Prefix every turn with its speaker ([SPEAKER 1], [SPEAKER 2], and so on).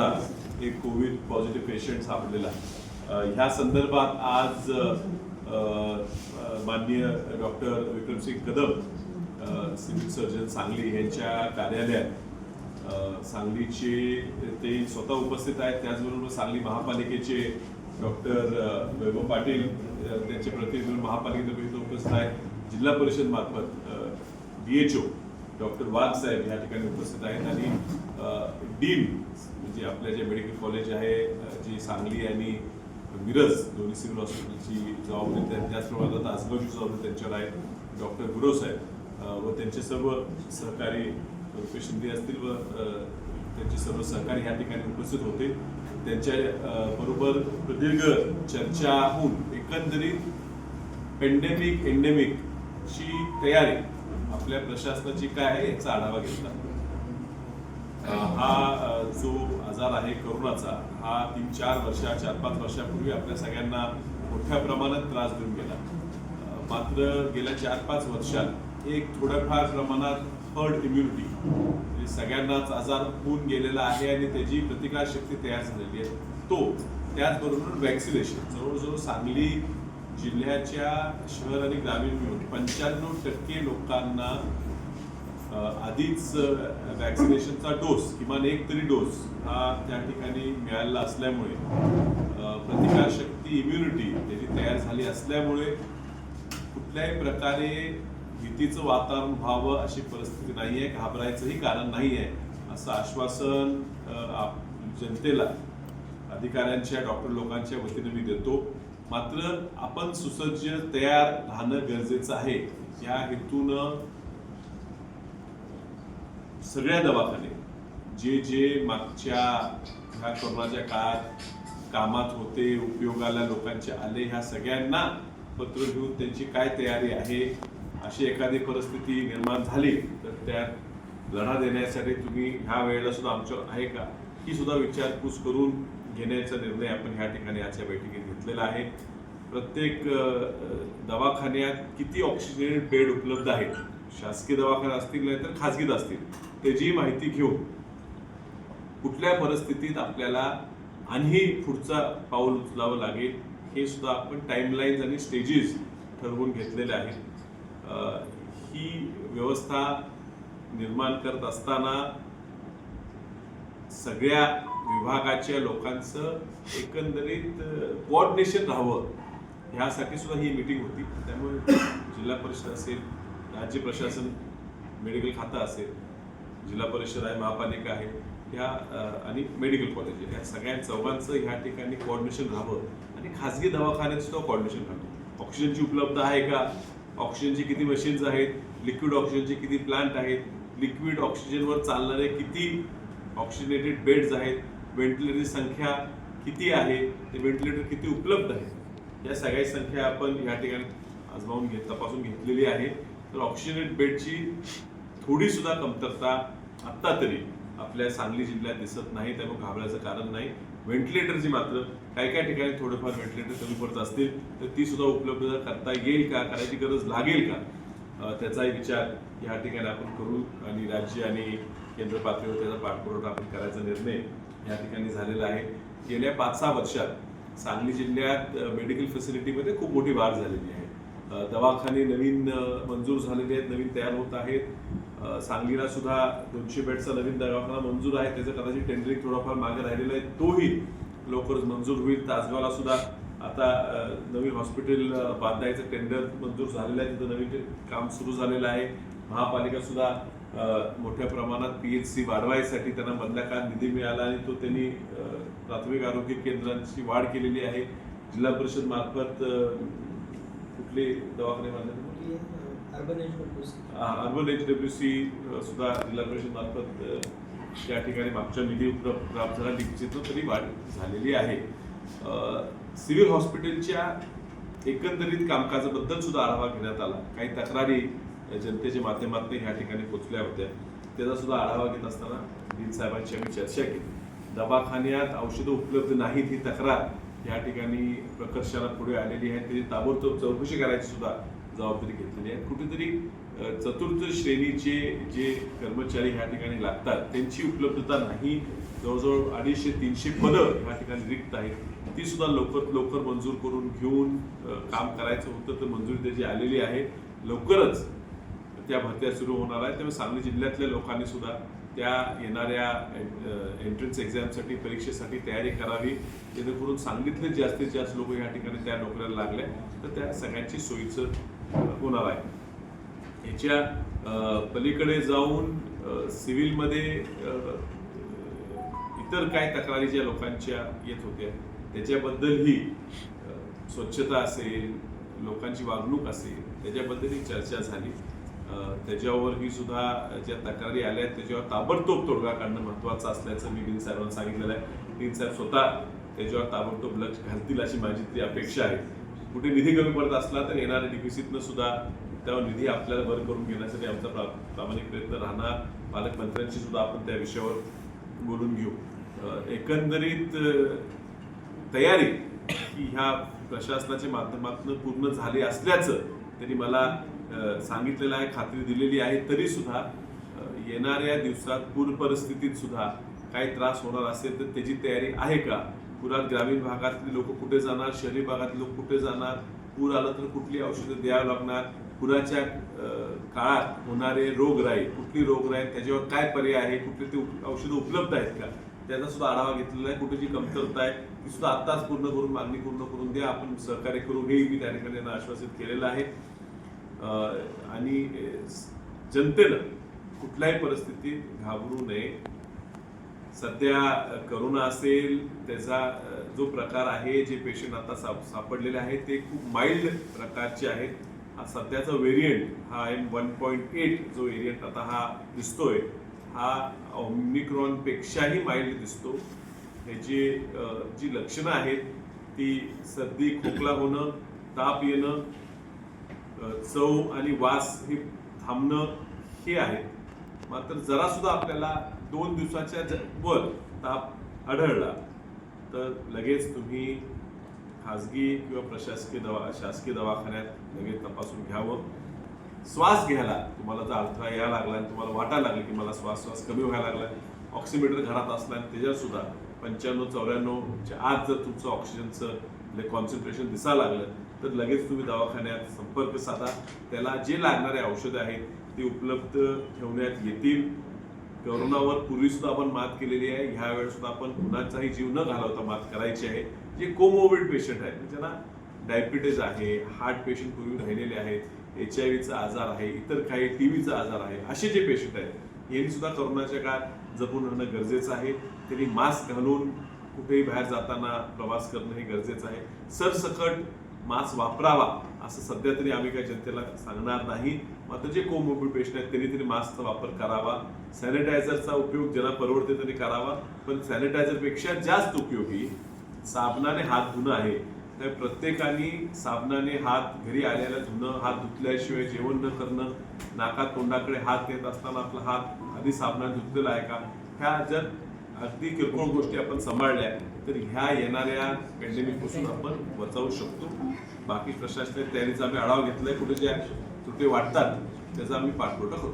[SPEAKER 1] सुद्धा एक Covid positive patient सापडलेला आहे. ह्या संदर्भात आज माननीय doctor Vikramsinh Kadam civil surgeon Sangli यांच्या कार्यालयात सांगलीचे ते स्वतः उपस्थित आहेत. त्याचबरोबर सांगली महापालिकेचे डॉक्टर वैभव पाटील त्यांचे प्रतिनिधी महापालिकेचे उपस्थित आहेत. जिल्हा परिषद मार्फत DHO डॉक्टर वाघ साहेब या ठिकाणी उपस्थित आहेत आणि डीन म्हणजे आपल्या जे मेडिकल कॉलेज आहे जी सांगली आणि मिरज दोन्ही सिव्हिल हॉस्पिटलची जबाबदारी त्याचप्रमाणे तासगावची जबाबदारी त्यांच्यावर आहे डॉक्टर गुरव साहेब व त्यांचे सर्व सहकारी पेशंट असतील व त्यांचे सर्व सहकारी या ठिकाणी उपस्थित होते. त्यांच्या बरोबर प्रदीर्घ चर्चा होऊन एकंदरीत पेंडेमिक एंडेमिकची तयारी आपल्या प्रशासनाची काय आहे याचा आढावा घेतला. हा जो आजार आहे कोरोनाचा हा 4-5 वर्षापूर्वी आपल्या सगळ्यांना मोठ्या प्रमाणात त्रास देऊन गेला. मात्र गेल्या 4-5 वर्षात एक थोड्याफार प्रमाणात हर्ड इम्युनिटी म्हणजे सगळ्यांनाच आजार होऊन गेलेला आहे आणि त्याची प्रतिकारशक्ती तयार झालेली आहे. तो त्याचबरोबर वॅक्सिनेशन जवळजवळ सांगली जिल्ह्याच्या शहर आणि ग्रामीण मिळून 95% लोकांना आधीच वॅक्सिनेशनचा डोस किमान एक तरी डोस हा त्या ठिकाणी मिळालेला असल्यामुळे प्रतिकारशक्ती इम्युनिटी त्याची तयार झाली असल्यामुळे कुठल्याही प्रकारे भीतीचं वातावरण व्हावं अशी परिस्थिती नाही आहे. घाबरायचंही कारण नाही आहे असं आश्वासन जनतेला अधिकाऱ्यांच्या डॉक्टर लोकांच्या वतीने मी देतो. मात्र आपण सुसज्ज तयार राहणं गरजेचं आहे. या हेतून सगळ्या दवाखाने जे मागच्या ह्या कोरोनाच्या काळात कामात होते उपयोगाला लोकांचे आले ह्या सगळ्यांना पत्र घेऊन त्यांची काय तयारी आहे अशी एखादी परिस्थिती निर्माण झाली तर त्यात लढा देण्यासाठी तुम्ही ह्या वेळेला सुद्धा आमच्यावर आहे का ही सुद्धा विचारपूस करून घेण्याचा निर्णय आपण ह्या ठिकाणी आजच्या बैठकीत घेतलेला आहे. प्रत्येक दवाखान्यात किती ऑक्सिजन बेड उपलब्ध आहेत शासकीय दवाखाना असतील नाही तर खाजगीत असतील त्याची माहिती घेऊन कुठल्या परिस्थितीत आपल्याला आणखी पुढचा पाऊल उचलावं लागेल हे सुद्धा आपण टाइमलाईन्स आणि स्टेजेस ठरवून घेतलेले आहेत. ही व्यवस्था निर्माण करत असताना सगळ्या विभागाच्या लोकांचं एकंदरीत कोऑर्डिनेशन राहावं ह्यासाठी सुद्धा ही मीटिंग होती. त्यामुळे जिल्हा परिषद असेल राज्य प्रशासन मेडिकल खातं असेल जिल्हा परिषद आहे महापालिका आहे ह्या आणि मेडिकल कॉलेज या सगळ्या चौघांचं ह्या ठिकाणी कोऑर्डिनेशन राहावं आणि खाजगी दवाखान्यात सुद्धा कोऑर्डिनेशन राहावं. ऑक्सिजनची उपलब्ध आहे का, ऑक्सिजनची किती मशीन्स आहेत, लिक्विड ऑक्सिजनचे किती प्लांट आहेत, लिक्विड ऑक्सिजनवर चालणारे किती ऑक्सिजनेटेड बेड्स आहेत, व्हेंटिलेटरची संख्या किती आहे, ते व्हेंटिलेटर किती उपलब्ध आहे या सगळ्या संख्या आपण या ठिकाणी आजमावून तपासून घेतलेली आहे. तर ऑक्सिजनेट बेडची थोडी सुद्धा कमतरता आत्ता तरी आपल्या सांगली जिल्ह्यात दिसत नाही त्यामुळे घाबरायचं कारण नाही. व्हेंटिलेटरची मात्र काही ठिकाणी थोडेफार व्हेंटिलेटर कमी पडत असतील तर ती सुद्धा उपलब्ध करता येईल का, करायची गरज लागेल का त्याचाही विचार या ठिकाणी आपण करू आणि राज्य आणि केंद्र पातळीवर त्याचा पाठपुरावा आपण करायचा निर्णय या ठिकाणी झालेला आहे. गेल्या 5-6 वर्षात सांगली जिल्ह्यात मेडिकल फॅसिलिटीमध्ये खूप मोठी वाढ झालेली आहे. दवाखाने नवीन मंजूर झालेले आहेत, नवीन तयार होत आहेत. सांगलीला सुद्धा 200 बेडचा नवीन दवाखाना मंजूर आहे. त्याचं कदाचित टेंडरिंग थोडाफार मागे राहिलेलं आहे, तोही लवकरच मंजूर होईल. तासगावला सुद्धा आता नवीन हॉस्पिटल बांधायचं टेंडर मंजूर झालेलं आहे, तिथं नवीन काम सुरू झालेलं आहे. महापालिका सुद्धा मोठ्या प्रमाणात PHC वाढवायसाठी त्यांना मधल्या काळात निधी मिळाला आणि तो त्यांनी प्राथमिक आरोग्य केंद्रांची वाढ केलेली आहे. जिल्हा परिषद मार्फत कुठले दवाखाने बांधले अर्बन HWC सुद्धा जिल्हा परिषद मार्फत या ठिकाणी मागच्या निधी प्राप्त झाला निश्चित तरी वाढ झालेली आहे. सिव्हिल हॉस्पिटलच्या एकंदरीत कामकाजाबद्दल सुद्धा आढावा घेण्यात आला. काही तक्रारी जनतेच्या माध्यमातून या ठिकाणी पोहोचल्या होत्या त्याचा सुद्धा आढावा घेत असताना डीन साहेबांची आम्ही चर्चा केली. दवाखान्यात औषधं उपलब्ध नाहीत ही तक्रार या ठिकाणी प्रकर्षाला पुढे आलेली आहे. त्याची ताबडतोब चौकशी करायची सुद्धा जबाबदारी घेतलेली आहे. कुठेतरी चतुर्थ श्रेणीचे जे कर्मचारी ह्या ठिकाणी लागतात त्यांची उपलब्धता नाही. जवळजवळ 250-300 पदं ह्या ठिकाणी रिक्त आहेत. ती सुद्धा लवकरात लवकर मंजूर करून घेऊन काम करायचं होतं, तर मंजुरी त्याची आलेली आहे. लवकरच त्या भरत्या सुरू होणार आहेत. त्यामुळे सांगली जिल्ह्यातल्या लोकांनी सुद्धा त्या येणाऱ्या एंट्रन्स एक्झामसाठी परीक्षेसाठी तयारी करावी, जेणेकरून सांगलीतले जास्तीत जास्त लोक या ठिकाणी त्या नोकऱ्याला लागले तर त्या सगळ्यांची सोयीचं होणार आहे. याच्या पलीकडे जाऊन सिव्हिलमध्ये इतर काय तक्रारी ज्या लोकांच्या येत होत्या त्याच्याबद्दलही स्वच्छता असेल, लोकांची वागणूक असेल, त्याच्याबद्दलही चर्चा झाली. त्याच्यावरही सुद्धा ज्या तक्रारी आल्या आहेत त्याच्यावर ताबडतोब तोडगा काढणं महत्त्वाचं असल्याचं मी डीन साहेबांना सांगितलेलं आहे. डीन साहेब स्वतः त्याच्यावर ताबडतोब लक्ष घालतील अशी माझी ती अपेक्षा आहे. कुठे निधी कमी पडत असला तर येणाऱ्या डिफिसिटनं सुद्धा त्यावर निधी आपल्याला बर करून घेण्यासाठी आमचा प्रामाणिक प्रयत्न राहणार. पालकमंत्र्यांशी सुद्धा आपण त्या विषयावर बोलून घेऊ. एकंदरीत तयारी ही ह्या प्रशासनाच्या माध्यमातून पूर्ण झाली असल्याचं त्यांनी मला सांगितलेलं आहे, खात्री दिलेली आहे. तरी सुद्धा येणाऱ्या दिवसात पूर परिस्थितीत सुद्धा काही त्रास होणार असेल तर त्याची तयारी आहे का? पुरात ग्रामीण भागातली लोक कुठे जाणार, शहरी भागातले लोक कुठे जाणार, पूर आला तर कुठली औषधं द्यावी लागणार, पुराच्या काळात होणारे रोगराई, कुठली रोगराई, त्याच्यावर काय पर्याय आहे, कुठली ते औषधं उपलब्ध आहेत का, त्याचा सुद्धा आढावा घेतलेला आहे. कुठे जी कमतरता आहे ती सुद्धा आत्ताच पूर्ण करून मागणी पूर्ण करून द्या, आपण सहकार्य करू, हे मी त्या ठिकाणी त्यांना आश्वासित केलेलं आहे. आणि जनतेनं कुठल्याही परिस्थितीत घाबरू नये. सध्या करोना असेल त्याचा जो प्रकार आहे, जे पेशंट आता सापडलेले आहेत ते खूप माइल्ड प्रकारचे आहेत. हा सध्याचा व्हेरियंट हा M1.8 जो व्हेरियंट आता हा दिसतोय हा ओमिक्रॉन पेक्षाही माइल्ड दिसतो. ह्याची जी लक्षणं आहेत ती सर्दी, खोकला होणं, ताप येणं, चव आणि वास हे थांबणं हे आहे. मात्र जरा सुद्धा आपल्याला 2 दिवसाच्या वर ताप आढळला तर लगेच तुम्ही खाजगी किंवा शासकीय दवाखान्यात लगेच तपासून घ्यावं. श्वास घ्यायला तुम्हाला जर अडथळा यायला लागला आणि तुम्हाला वाटायला लागलं की मला श्वास कमी व्हायला लागला, ऑक्सिमीटर घरात असला आणि त्याच्यावर सुद्धा 95-94च्या आत जर तुमचं ऑक्सिजनचं कॉन्सन्ट्रेशन दिसायला लागलं तर लगेच तुम्ही दवाखान्यात संपर्क साधा. त्याला जे लागणारे औषधं आहेत ती उपलब्ध ठेवण्यात येतील. कोरोनावर पूर्वी सुद्धा आपण मात केलेली आहे, ह्या वेळेस सुद्धा आपण कुणाचाही जीव न घालवता मात करायची आहे. जे कोमोर्बिड पेशंट आहेत, ज्यांना डायबिटीज आहे, हार्ट पेशंट पूर्वी राहिलेले आहेत, HIV आजार आहे, इतर काही TBचा आजार आहे, असे जे पेशंट आहेत यांनी सुद्धा कोरोनाच्या काळात जपून राहणं गरजेचं आहे. त्यांनी मास्क घालून कुठेही बाहेर जाताना प्रवास करणं हे गरजेचं आहे. सरसकट मास्क वापरावा असं सध्या तरी आम्ही काही जनतेला सांगणार नाही. मात्र जे कोमोर्बिड पेशंट आहेत त्यांनी तरी मास्कचा वापर करावा. सॅनिटायझरचा उपयोग ज्यांना परवडते त्यांनी करावा, पण सॅनिटायझरपेक्षा जास्त उपयोगी साबणाने हात धुणं आहे. तर प्रत्येकाने साबणाने हात घरी आलेला धुणं, हात धुतल्याशिवाय जेवण न करणं, नाकात तोंडाकडे हात येत असताना आपला हात आधी साबणाने धुतलेला आहे का, ह्या जर अगदी किरकोळ गोष्टी आपण सांभाळल्या तर ह्या येणाऱ्या पॅन्डेमिक पासून आपण वाचवू शकतो. बाकी प्रशासनाच्या तयारीचा आम्ही आढावा घेतलाय. कुठे ज्या त्रुटी वाटतात त्याचा आम्ही पाठपुरावा करू.